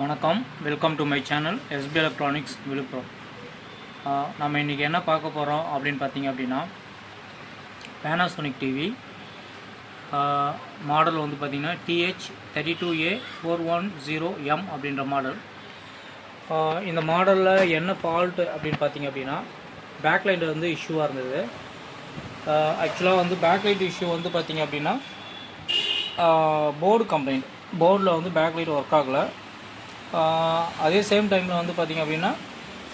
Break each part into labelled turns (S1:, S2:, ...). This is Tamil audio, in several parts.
S1: வணக்கம், welcome to my channel SP electronics Villupuram. நம்ம இன்றைக்கி என்ன பார்க்க போகிறோம் அப்படின்னு பார்த்தீங்க அப்படின்னா, பேனாசோனிக் டிவி மாடல் வந்து பார்த்திங்கன்னா TH32A410M அப்படின்ற மாடல். இந்த மாடலில் என்ன ஃபால்ட்டு அப்படின்னு பார்த்தீங்க அப்படின்னா, பேக்லைட் வந்து இஷ்யூவாக இருந்தது. ஆக்சுவலாக வந்து பேக்லைட் இஷ்யூ வந்து பார்த்திங்க அப்படின்னா, போர்டு கம்ப்ளைண்ட், போர்டில் வந்து பேக்லைட் ஒர்க் ஆகலை. அதே சேம் டைமில் வந்து பார்த்திங்க அப்படின்னா,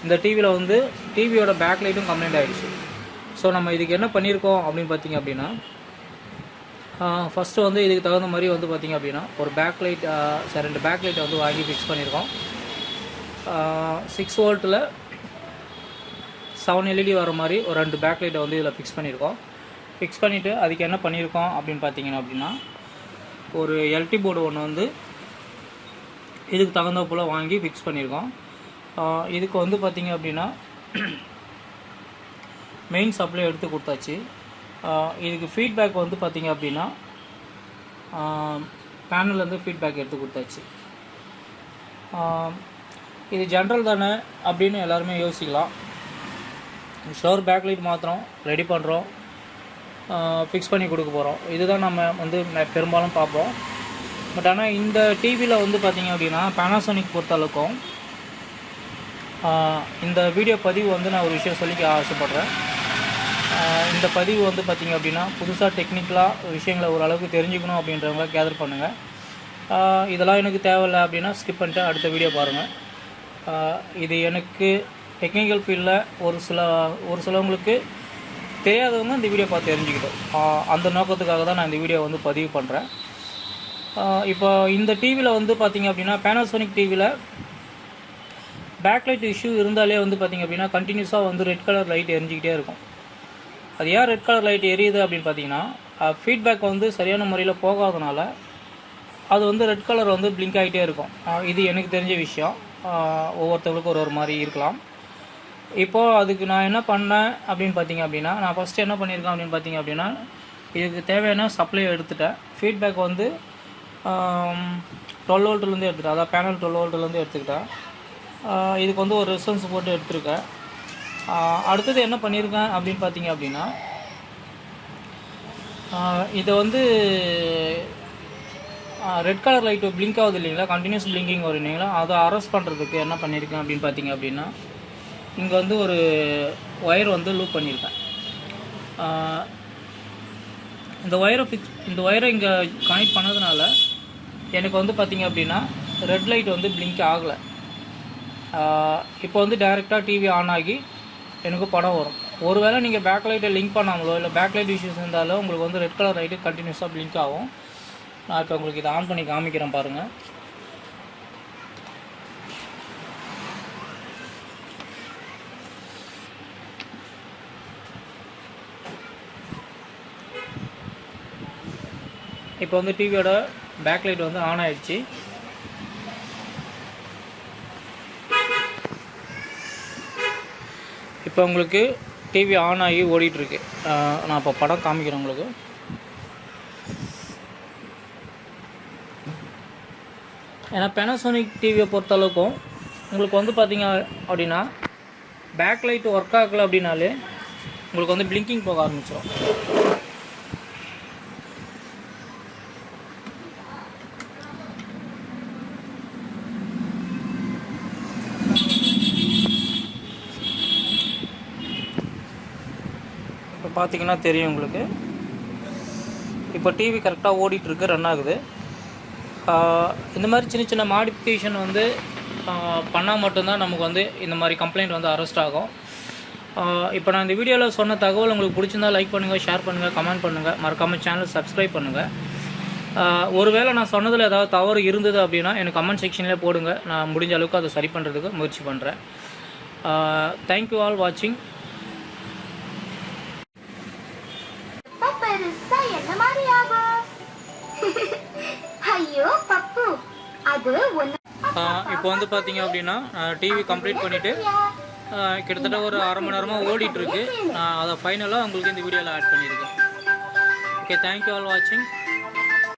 S1: இந்த டிவியில் வந்து டிவியோட பேக்லைட்டும் கம்ப்ளைண்ட் ஆகிடுச்சு. ஸோ நம்ம இதுக்கு என்ன பண்ணியிருக்கோம் அப்படின்னு பார்த்திங்க அப்படின்னா, ஃபஸ்ட்டு வந்து இதுக்கு தகுந்த மாதிரி வந்து பார்த்திங்க அப்படின்னா ஒரு பேக்லைட், ரெண்டு பேக்லைட்டை வந்து வாங்கி ஃபிக்ஸ் பண்ணியிருக்கோம். 6 வோல்ட்டில் 7 LED வர மாதிரி ஒரு 2 பேக்லைட்டை வந்து இதில் ஃபிக்ஸ் பண்ணியிருக்கோம். ஃபிக்ஸ் பண்ணிவிட்டு அதுக்கு என்ன பண்ணியிருக்கோம் அப்படின்னு பார்த்தீங்கன்னா அப்படின்னா, ஒரு எல்டி போர்டு ஒன்று வந்து இதுக்கு தகுந்த போல் வாங்கி ஃபிக்ஸ் பண்ணியிருக்கோம். இதுக்கு வந்து பார்த்திங்க அப்படின்னா மெயின் சப்ளை எடுத்து கொடுத்தாச்சு. இதுக்கு ஃபீட்பேக் வந்து பார்த்திங்க அப்படின்னா பேனல்லேருந்து ஃபீட்பேக் எடுத்து கொடுத்தாச்சு. இது ஜென்ரல் தானே அப்படின்னு எல்லாருமே யோசிக்கலாம். ஷோர் பேக்லைட் மாத்திரம் ரெடி பண்ணுறோம், ஃபிக்ஸ் பண்ணி கொடுக்க போகிறோம். இதுதான் நம்ம வந்து பெரும்பாலும் பார்ப்போம். பட் ஆனால் இந்த டிவியில் வந்து பார்த்திங்க அப்படின்னா பேனாசோனிக் பொறுத்தளவுக்கும் இந்த வீடியோ பதிவு வந்து நான் ஒரு விஷயம் சொல்லிக்க ஆசைப்பட்றேன். இந்த பதிவு வந்து பார்த்திங்க அப்படின்னா புதுசாக டெக்னிக்கலாக விஷயங்களை ஓரளவுக்கு தெரிஞ்சுக்கணும் அப்படின்றவங்க கேதர் பண்ணுங்கள். இதெல்லாம் எனக்கு தேவையில்லை அப்படின்னா ஸ்கிப் பண்ணிட்டு அடுத்த வீடியோ பாருங்கள். இது எனக்கு டெக்னிக்கல் ஃபீல்டில் ஒரு சிலவங்களுக்கு தெரியாதவங்க இந்த வீடியோ பார்த்து தெரிஞ்சுக்கிட்டோம். அந்த நோக்கத்துக்காக தான் நான் இந்த வீடியோ வந்து பதிவு பண்ணுறேன். இப்போ இந்த டிவியில் வந்து பார்த்திங்க அப்படின்னா பேனாசோனிக் டிவியில் பேக்லைட் இஷ்யூ இருந்தாலே வந்து பார்த்திங்க அப்படின்னா கண்டினியூஸாக வந்து ரெட் கலர் லைட் எரிஞ்சிக்கிட்டே இருக்கும். அது ஏன் ரெட் கலர் லைட் எரியுது அப்படின்னு பார்த்தீங்கன்னா, ஃபீட்பேக் வந்து சரியான முறையில் போகாதனால அது வந்து ரெட் கலர் வந்து பிளிங்க் ஆகிட்டே இருக்கும். இது எனக்கு தெரிஞ்ச விஷயம். ஒவ்வொருத்தவங்களுக்கும் ஒரு மாதிரி இருக்கலாம். இப்போது அதுக்கு நான் என்ன பண்ணேன் அப்படின்னு பார்த்தீங்க அப்படின்னா, நான் ஃபஸ்ட்டு என்ன பண்ணியிருக்கேன் அப்படின்னு பார்த்தீங்க அப்படின்னா, இதுக்கு தேவையான சப்ளை எடுத்துட்டேன். ஃபீட்பேக் வந்து 12 வோல்ட்லேருந்து எடுத்துட்டேன், அதாவது பேனல் 12 வோல்ட்லேருந்து எடுத்துக்கிட்டேன். இதுக்கு வந்து ஒரு ரெசிஸ்டன்ஸ் போட்டு எடுத்துருக்கேன். அடுத்தது என்ன பண்ணியிருக்கேன் அப்படின்னு பார்த்தீங்க அப்படின்னா, இதை வந்து ரெட் கலர் லைட்டு பிளிங்க் ஆகுது இல்லைங்களா, கண்டினியூஸ் பிளிங்கிங் வரும் இல்லைங்களா, அதை அரெஸ்ட் பண்ணுறதுக்கு என்ன பண்ணியிருக்கேன் அப்படின்னு பார்த்தீங்க அப்படின்னா, இங்கே வந்து ஒரு ஒயர் வந்து லூப் பண்ணியிருக்கேன். இந்த ஒயரை இங்கே கனெக்ட் பண்ணதுனால எனக்கு வந்து பார்த்திங்க அப்படின்னா ரெட் லைட் வந்து பிளிங்க் ஆகலை. இப்போ வந்து டைரெக்டாக டிவி ஆன் ஆகி எனக்கு படம் வரும். ஒருவேளை நீங்கள் பேக்லைட்டை லிங்க் பண்ணாமலோ இல்லை பேக்லைட் இஷ்யூஸ் இருந்தாலோ உங்களுக்கு வந்து ரெட் கலர் லைட்டு கண்டினியூஸாக பிளிங்க் ஆகும். நான் இப்போ உங்களுக்கு இதை ஆன் பண்ணி காமிக்கிறேன் பாருங்கள். இப்போ வந்து டிவியோட பேக்லைட் வந்து ஆன் ஆகிடுச்சு. இப்போ உங்களுக்கு டிவி ஆன் ஆகி ஓடிட்டுருக்கு. நான் இப்போ படம் காமிக்கிறேன் உங்களுக்கு. ஏன்னா பேனாசோனிக் டிவியை பொறுத்தளவுக்கும் உங்களுக்கு வந்து பார்த்திங்க அப்படின்னா பேக்லைட் ஒர்க் ஆகலை அப்படின்னாலே உங்களுக்கு வந்து பிளிங்கிங் போக ஆரம்பிச்சிடும். இப்போ பார்த்தீங்கன்னா தெரியும் உங்களுக்கு. இப்போ டிவி கரெக்டாக ஓடிட்டுருக்கு, ரன் ஆகுது. இந்த மாதிரி சின்ன சின்ன மாடிஃபிகேஷன் வந்து பண்ணால் மட்டும்தான் நமக்கு வந்து இந்த மாதிரி கம்ப்ளைண்ட் வந்து அரெஸ்ட் ஆகும். இப்போ நான் இந்த வீடியோவில் சொன்ன தகவல் உங்களுக்கு பிடிச்சிருந்தால் லைக் பண்ணுங்கள், ஷேர் பண்ணுங்கள், கமெண்ட் பண்ணுங்கள், மறக்காமல் சேனல் சப்ஸ்கிரைப் பண்ணுங்கள். ஒருவேளை நான் சொன்னதில் ஏதாவது தவறு இருந்தது அப்படின்னா எனக்கு கமெண்ட் செக்ஷன்லேயே போடுங்க. நான் முடிஞ்ச அளவுக்கு அதை சரி பண்ணுறதுக்கு முயற்சி பண்ணுறேன். தேங்க்யூ ஆல் வாட்சிங். இப்போ வந்து பார்த்தீங்க அப்படின்னா டிவி கம்ப்ளீட் பண்ணிவிட்டு கிட்டத்தட்ட ஒரு அரை மணி நேரமாக ஓடிட்டுருக்கு. நான் அதை ஃபைனலாக உங்களுக்கு இந்த வீடியோவில் ஆட் பண்ணியிருக்கேன். ஓகே, தேங்க்யூ ஆல் வாட்சிங்.